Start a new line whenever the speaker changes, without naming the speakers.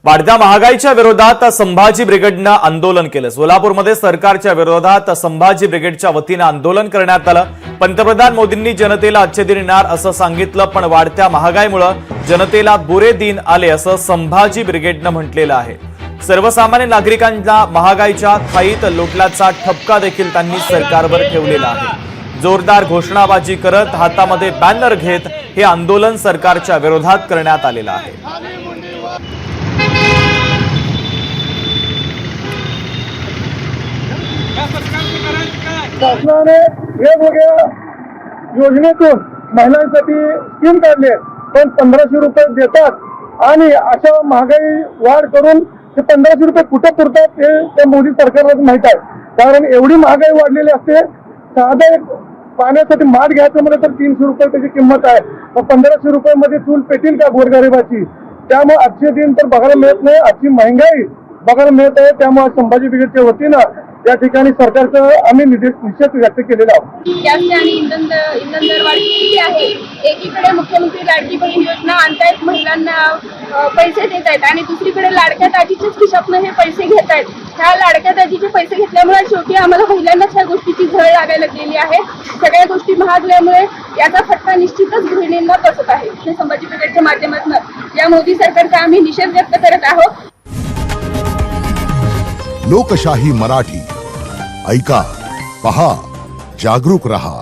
वाढत्या महागाईच्या विरोधात संभाजी ब्रिगेडनं आंदोलन केलं। सोलापूरमध्ये सरकारच्या विरोधात संभाजी ब्रिगेडच्या वतीनं आंदोलन करण्यात आलं। पंतप्रधान मोदींनी जनतेला अच्छे दिन येणार असं सांगितलं, पण वाढत्या महागाईमुळे जनतेला बुरे दिन आले असं संभाजी ब्रिगेडनं म्हटलेलं आहे। सर्वसामान्य नागरिकांना महागाईच्या खाईत लोटल्याचा ठपका देखील त्यांनी सरकारवर ठेवलेला आहे। जोरदार घोषणाबाजी करत हातामध्ये बॅनर घेत हे आंदोलन सरकारच्या विरोधात करण्यात आलेलं आहे।
शासनाने वेगवेगळ्या योजनेतून महिलांसाठी स्कीम काढली, पण 1500 रुपये देतात आणि अशा महागाई वाढ करून ते 1500 रुपये कुठे पुरतात हे त्या मोदी सरकारला माहित आहे। कारण एवढी महागाई वाढलेली असते, साधा एक पाण्यासाठी माठ घ्यायचं म्हणजे तर 300 रुपये त्याची किंमत आहे, तर 1500 रुपयामध्ये चूल पेटील का गोरगरिबाची? त्यामुळे आजचे दिन तर बघायला मिळत नाही, आजची महागाई बघायला मिळत आहे। त्यामुळे संभाजी ब्रिगेडच्या वतीनं या ठिकाणी सरकारचं आम्ही निषेध व्यक्त केलेला आहोत।
गॅसचे आणि इंधन दरवाढ किती आहे? एकीकडे मुख्यमंत्री लाडकी बहीण योजना आणतायत, महिलांना पैसे देत आहेत, आणि दुसरीकडे लाडक्या दाजीच्याच खिशातनं हे पैसे घेत आहेत। ह्या लाडक्या दाजीचे पैसे घेतल्यामुळे शेवटी आम्हाला महिलांनाच ह्या गोष्टीची झळ लागायला लागलेली आहे। सगळ्या गोष्टी महागल्यामुळे याचा फटका निश्चितच गृहिणींना बसत आहे। संभाजी ब्रिगेडच्या माध्यमातून या मोदी सरकारचा आम्ही निषेध व्यक्त करत आहोत।
लोकशाही मराठी ऐका, पहा, जागरूक रहा।